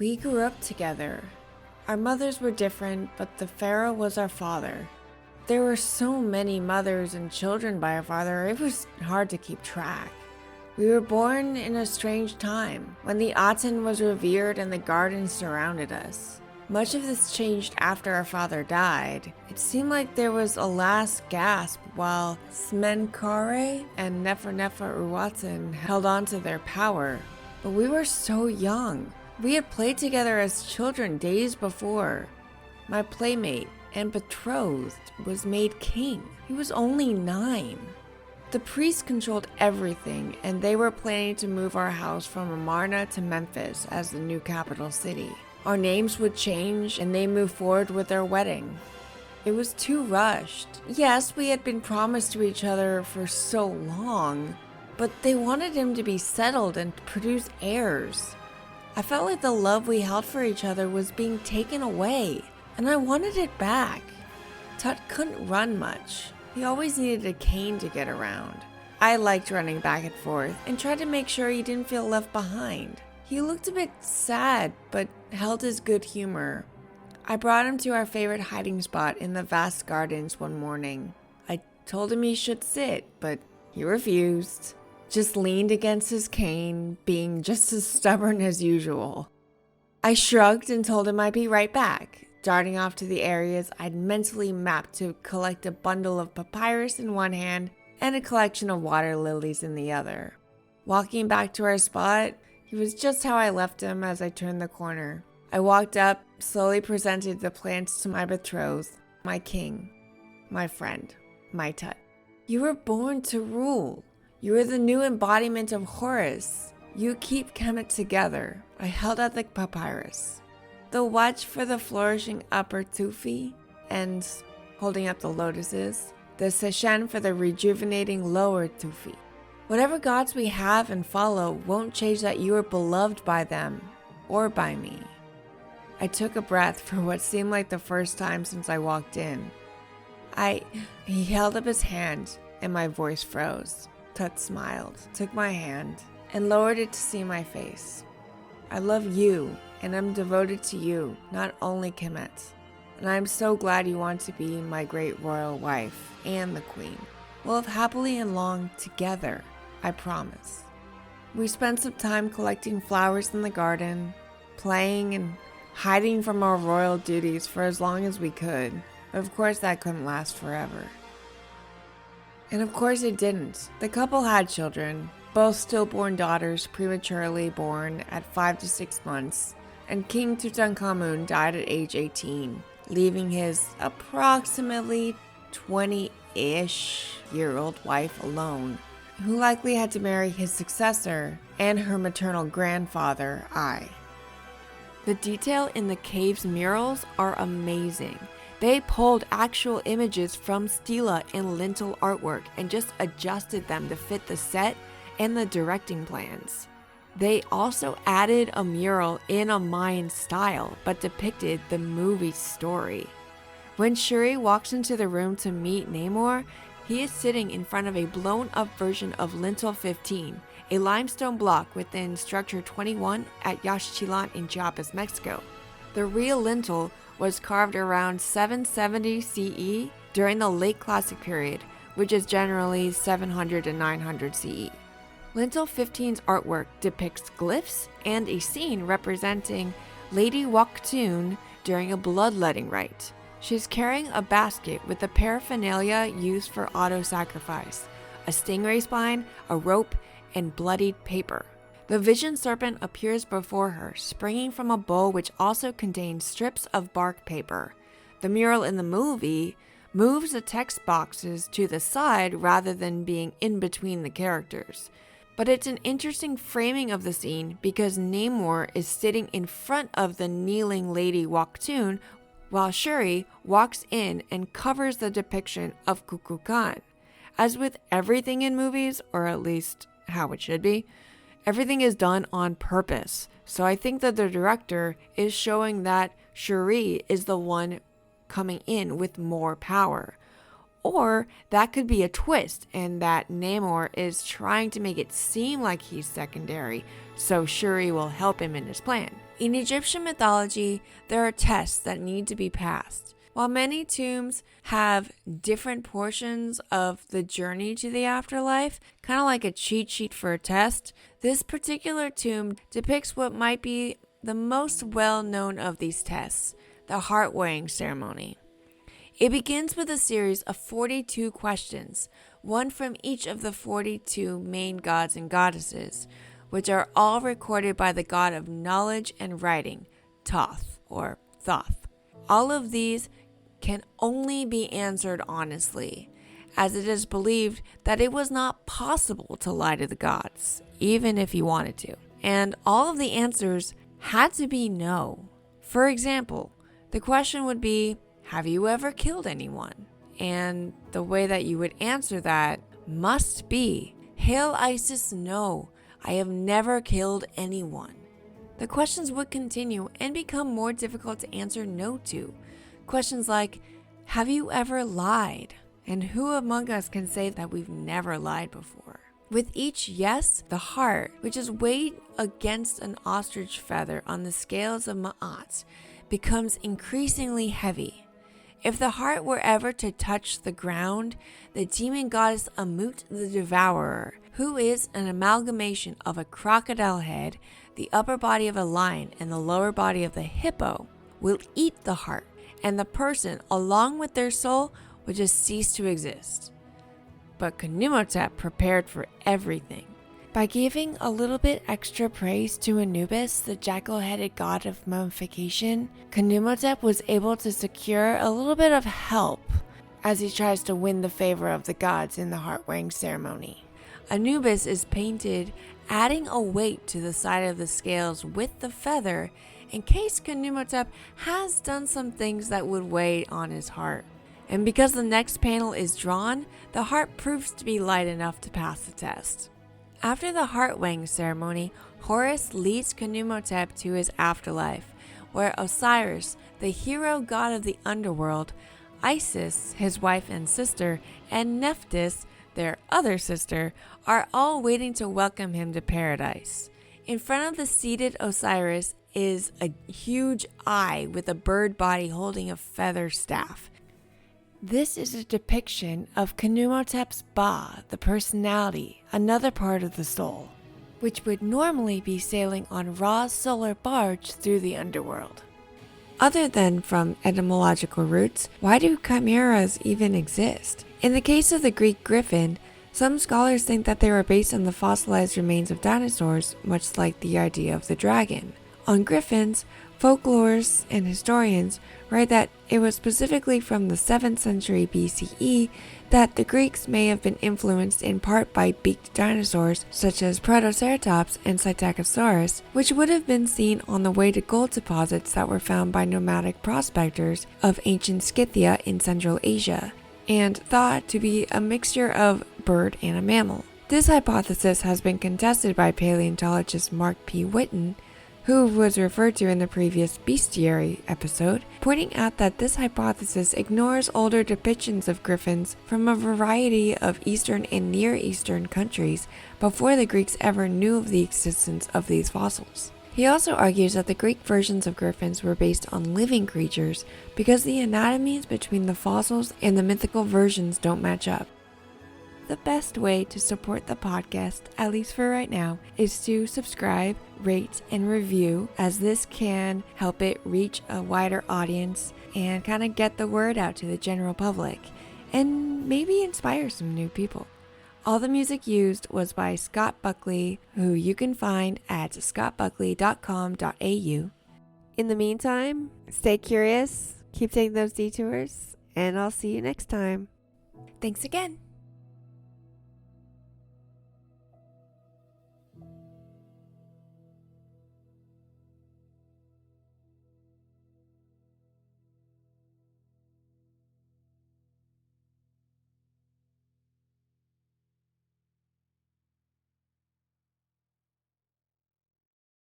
We grew up together. Our mothers were different, but the pharaoh was our father. There were so many mothers and children by our father, it was hard to keep track. We were born in a strange time, when the Aten was revered and the gardens surrounded us. Much of this changed after our father died. It seemed like there was a last gasp while Smenkhare and Nefer-Nefer-Uaten held on to their power. But we were so young. We had played together as children days before. My playmate and betrothed was made king. He was only 9. The priests controlled everything, and they were planning to move our house from Amarna to Memphis as the new capital city. Our names would change, and they moved forward with their wedding. It was too rushed. Yes, we had been promised to each other for so long, but they wanted him to be settled and produce heirs. I felt like the love we held for each other was being taken away, and I wanted it back. Tut couldn't run much. He always needed a cane to get around. I liked running back and forth and tried to make sure he didn't feel left behind. He looked a bit sad, but held his good humor. I brought him to our favorite hiding spot in the vast gardens one morning. I told him he should sit, but he refused. Just leaned against his cane, being just as stubborn as usual. I shrugged and told him I'd be right back, darting off to the areas I'd mentally mapped to collect a bundle of papyrus in one hand and a collection of water lilies in the other. Walking back to our spot, he was just how I left him as I turned the corner. I walked up, slowly presented the plants to my betrothed, my king, my friend, my Tut. You were born to rule. You are the new embodiment of Horus. You keep Kemet together. I held out the papyrus. The watch for the flourishing upper Tufi, and, holding up the lotuses, the Seshen for the rejuvenating lower Tufi. Whatever gods we have and follow won't change that you are beloved by them, or by me. I took a breath for what seemed like the first time since I walked in. He held up his hand, and my voice froze. Tut smiled, took my hand, and lowered it to see my face. I love you, and I'm devoted to you, not only Kemet. And I'm so glad you want to be my great royal wife and the queen. We'll live happily and long together, I promise. We spent some time collecting flowers in the garden, playing and hiding from our royal duties for as long as we could. But of course that couldn't last forever. And of course it didn't. The couple had children, both stillborn daughters prematurely born at 5 to 6 months, and King Tutankhamun died at age 18, leaving his approximately 20-ish-year-old wife alone, who likely had to marry his successor and her maternal grandfather, Ai. The detail in the cave's murals are amazing. They pulled actual images from stela and lintel artwork and just adjusted them to fit the set and the directing plans. They also added a mural in a Mayan style, but depicted the movie's story. When Shuri walks into the room to meet Namor, he is sitting in front of a blown-up version of Lintel 15, a limestone block within Structure 21 at Yaxchilan in Chiapas, Mexico. The real lintel was carved around 770 CE during the late Classic period, which is generally 700 to 900 CE. Lintel 15's artwork depicts glyphs and a scene representing Lady Waktun during a bloodletting rite. She's carrying a basket with the paraphernalia used for auto-sacrifice, a stingray spine, a rope, and bloodied paper. The vision serpent appears before her, springing from a bowl which also contains strips of bark paper. The mural in the movie moves the text boxes to the side rather than being in between the characters. But it's an interesting framing of the scene because Namor is sitting in front of the kneeling Lady Waktun while Shuri walks in and covers the depiction of Kukulkan. As with everything in movies, or at least how it should be, everything is done on purpose. So I think that the director is showing that Shuri is the one coming in with more power. Or that could be a twist and that Namor is trying to make it seem like he's secondary, so Shuri will help him in his plan. In Egyptian mythology, there are tests that need to be passed. While many tombs have different portions of the journey to the afterlife, kind of like a cheat sheet for a test, this particular tomb depicts what might be the most well-known of these tests, the heart weighing ceremony. It begins with a series of 42 questions, one from each of the 42 main gods and goddesses, which are all recorded by the god of knowledge and writing, Thoth or Thoth. All of these can only be answered honestly, as it is believed that it was not possible to lie to the gods, even if you wanted to. And all of the answers had to be no. For example, the question would be, have you ever killed anyone? And the way that you would answer that must be, Hail Isis, no, I have never killed anyone. The questions would continue and become more difficult to answer no to. Questions like, have you ever lied? And who among us can say that we've never lied before? With each yes, the heart, which is weighed against an ostrich feather on the scales of Ma'at, becomes increasingly heavy. If the heart were ever to touch the ground, the demon goddess Amut the Devourer, who is an amalgamation of a crocodile head, the upper body of a lion, and the lower body of the hippo, will eat the heart, and the person, along with their soul, would just cease to exist. But Khnumhotep prepared for everything. By giving a little bit extra praise to Anubis, the jackal-headed god of mummification, Khnumhotep was able to secure a little bit of help as he tries to win the favor of the gods in the heart-weighing ceremony. Anubis is painted adding a weight to the side of the scales with the feather in case Khnumhotep has done some things that would weigh on his heart. And because the next panel is drawn, the heart proves to be light enough to pass the test. After the heart-weighing ceremony, Horus leads Khnumhotep to his afterlife, where Osiris, the hero god of the underworld, Isis, his wife and sister, and Nephthys, their other sister, are all waiting to welcome him to paradise. In front of the seated Osiris is a huge eye with a bird body holding a feather staff. This is a depiction of Khnumhotep's Ba, the personality, another part of the soul, which would normally be sailing on Ra's solar barge through the underworld. Other than from etymological roots, why do chimeras even exist? In the case of the Greek griffin, some scholars think that they were based on the fossilized remains of dinosaurs, much like the idea of the dragon. On griffins, folklorists and historians write that it was specifically from the 7th century BCE that the Greeks may have been influenced in part by beaked dinosaurs such as Protoceratops and Psittacosaurus, which would have been seen on the way to gold deposits that were found by nomadic prospectors of ancient Scythia in Central Asia, and thought to be a mixture of bird and a mammal. This hypothesis has been contested by paleontologist Mark P. Whitten, who was referred to in the previous bestiary episode, pointing out that this hypothesis ignores older depictions of griffins from a variety of Eastern and Near Eastern countries before the Greeks ever knew of the existence of these fossils. He also argues that the Greek versions of griffins were based on living creatures because the anatomies between the fossils and the mythical versions don't match up. The best way to support the podcast, at least for right now, is to subscribe, rate, and review, as this can help it reach a wider audience and kind of get the word out to the general public, and maybe inspire some new people. All the music used was by Scott Buckley, who you can find at scottbuckley.com.au. In the meantime, stay curious, keep taking those detours, and I'll see you next time. Thanks again.